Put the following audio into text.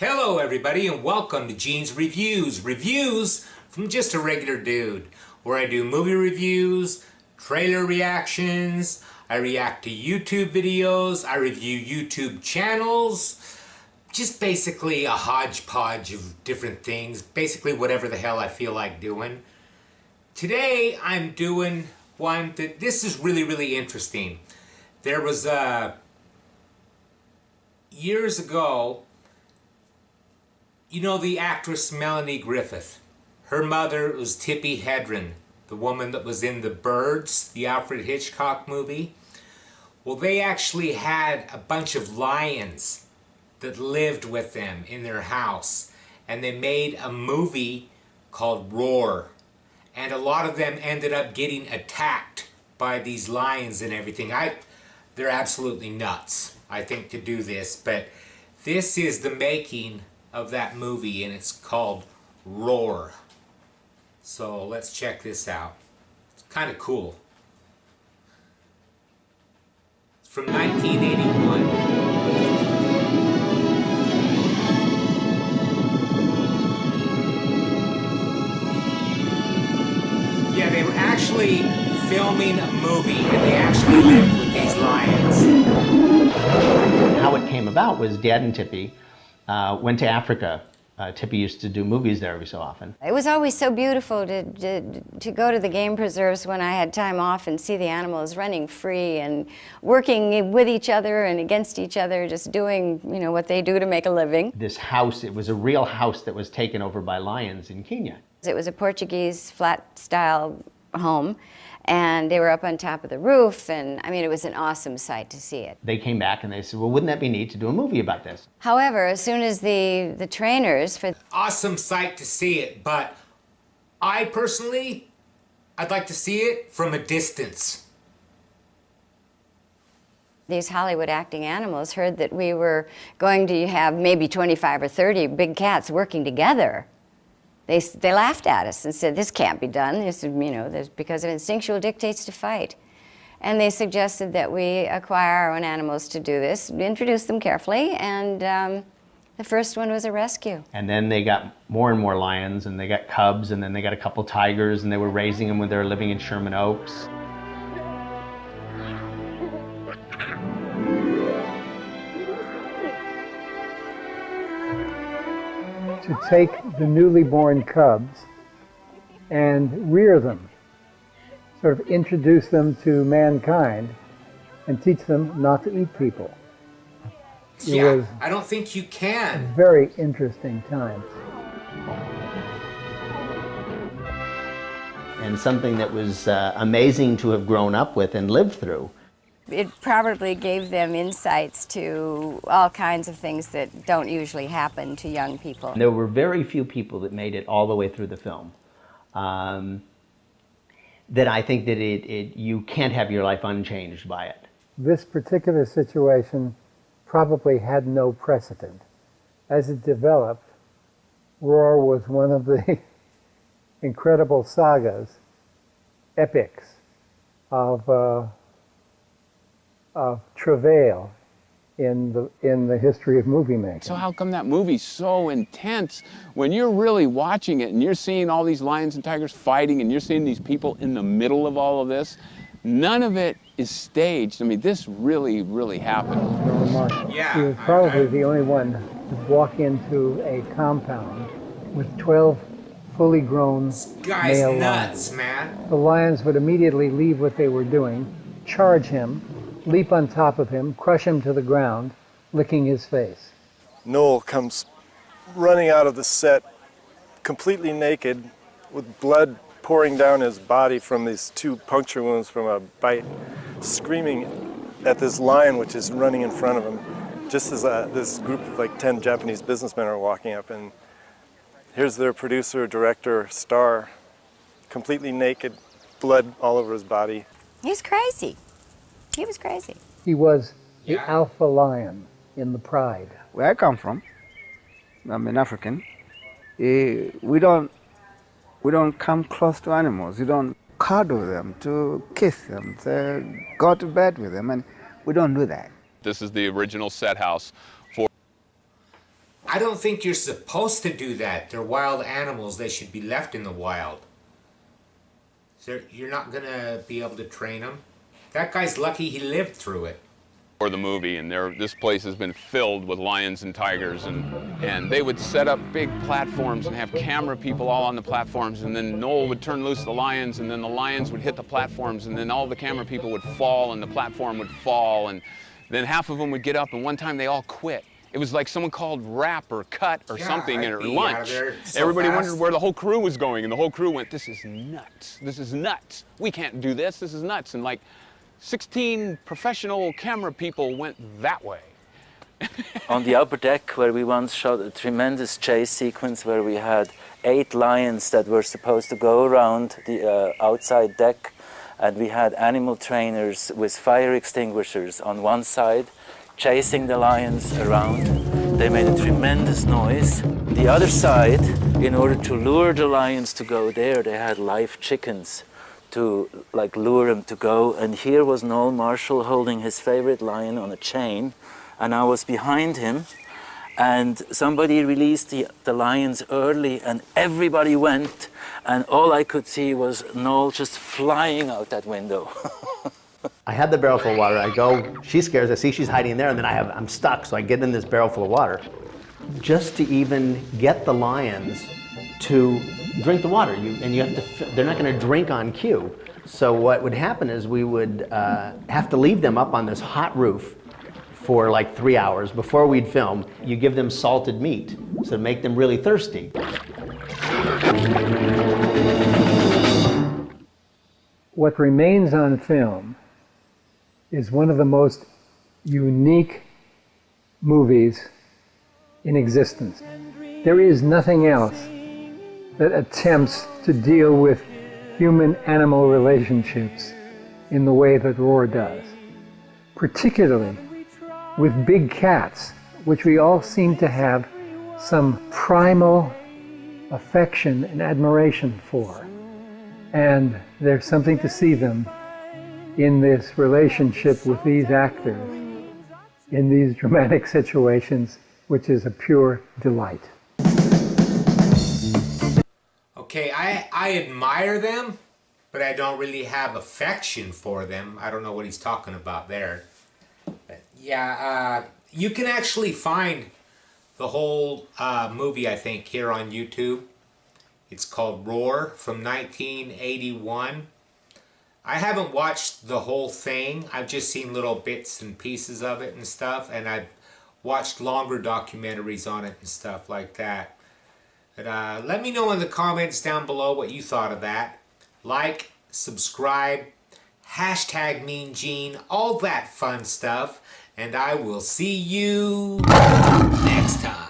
Hello everybody and welcome to Gene's Reviews. Reviews from just a regular dude, where I do movie reviews, trailer reactions, I react to YouTube videos, I review YouTube channels, just basically a hodgepodge of different things, basically whatever the hell I feel like doing. Today I'm doing one that this is really interesting. There was years ago, you know the actress Melanie Griffith. Her mother was Tippi Hedren, the woman that was in The Birds, the Alfred Hitchcock movie. Well, they actually had a bunch of lions that lived with them in their house, and they made a movie called Roar. And a lot of them ended up getting attacked by these lions and everything. They're absolutely nuts, I think, to do this, but this is the making of that movie, and it's called Roar. So let's check this out. It's kind of cool. It's from 1981. Yeah, they were actually filming a movie, and they actually lived with these lions. How it came about was Dad and Tippi went to Africa. Tippi used to do movies there every so often. It was always so beautiful to go to the game preserves when I had time off and see the animals running free and working with each other and against each other, just doing, you know, what they do to make a living. This house, it was a real house that was taken over by lions in Kenya. It was a Portuguese flat-style home, and they were up on top of the roof, and I mean, it was an awesome sight to see it. They came back and they said, well, wouldn't that be neat to do a movie about this? However, as soon as the trainers for... Awesome sight to see it, but I personally, I'd like to see it from a distance. These Hollywood acting animals heard that we were going to have maybe 25 or 30 big cats working together. They laughed at us and said, this can't be done. This is, you know, because of instinctual dictates to fight. And they suggested that we acquire our own animals to do this, introduce them carefully, and the first one was a rescue. And then they got more and more lions, and they got cubs, and then they got a couple tigers, and they were raising them when they were living in Sherman Oaks. To take the newly born cubs and rear them, sort of introduce them to mankind and teach them not to eat people. It was I don't think you can. a very interesting time. And something that was amazing to have grown up with and lived through. It probably gave them insights to all kinds of things that don't usually happen to young people. There were very few people that made it all the way through the film. That I think that you can't have your life unchanged by it. This particular situation probably had no precedent. As it developed, Roar was one of the incredible sagas, epics of travail in the history of movie making. So how come that movie's so intense when you're really watching it and you're seeing all these lions and tigers fighting and you're seeing these people in the middle of all of this? None of it is staged. I mean, this really happened. Yeah. He was probably the only one to walk into a compound with 12 fully grown Guy's male nuts, lions. man. The lions would immediately leave what they were doing, charge him, leap on top of him, crush him to the ground, licking his face. Noel comes running out of the set completely naked with blood pouring down his body from these 2 puncture wounds from a bite, screaming at this lion which is running in front of him, just as this group of like 10 Japanese businessmen are walking up, and here's their producer, director, star, completely naked, blood all over his body. He's crazy. He was crazy. He was the alpha lion in the pride. Where I come from, I'm an African. We don't come close to animals. We don't cuddle them, to kiss them, to go to bed with them, and we don't do that. This is the original set house for I I don't think you're supposed to do that. They're wild animals. They should be left in the wild. So you're not going to be able to train them. That guy's lucky he lived through it. Or the movie, and this place has been filled with lions and tigers, and they would set up big platforms and have camera people all on the platforms, and then Noel would turn loose the lions, and then the lions would hit the platforms, and then all the camera people would fall, and the platform would fall, and then half of them would get up, and one time they all quit. It was like someone called rap or cut or something or lunch. Everybody wondered where the whole crew was going, and the whole crew went, "This is nuts. This is nuts. We can't do this. This is nuts." And like 16 professional camera people went that way. On the upper deck, where we once shot a tremendous chase sequence where we had 8 lions that were supposed to go around the outside deck, and we had animal trainers with fire extinguishers on one side chasing the lions around. They made a tremendous noise. The other side, in order to lure the lions to go there, they had live chickens to like lure them to go. And here was Noel Marshall holding his favorite lion on a chain, and I was behind him, and somebody released the lions early, and everybody went, and all I could see was Noel just flying out that window. I had the barrel full of water. I go, she scares, I see she's hiding there, and then I'm stuck, so I get in this barrel full of water. Just to even get the lions to drink the water, they're not going to drink on cue. So what would happen is we would have to leave them up on this hot roof for like 3 hours before we'd film. You give them salted meat, so to make them really thirsty. What remains on film is one of the most unique movies in existence. There is nothing else that attempts to deal with human-animal relationships in the way that Roar does, particularly with big cats, which we all seem to have some primal affection and admiration for. And there's something to see them in this relationship with these actors, in these dramatic situations, which is a pure delight. Okay, I admire them, but I don't really have affection for them. I don't know what he's talking about there. But yeah, you can actually find the whole movie, I think, here on YouTube. It's called Roar from 1981. I haven't watched the whole thing. I've just seen little bits and pieces of it and stuff, and I've watched longer documentaries on it and stuff like that. But let me know in the comments down below what you thought of that. Like, subscribe, hashtag Mean Gene, all that fun stuff, and I will see you next time.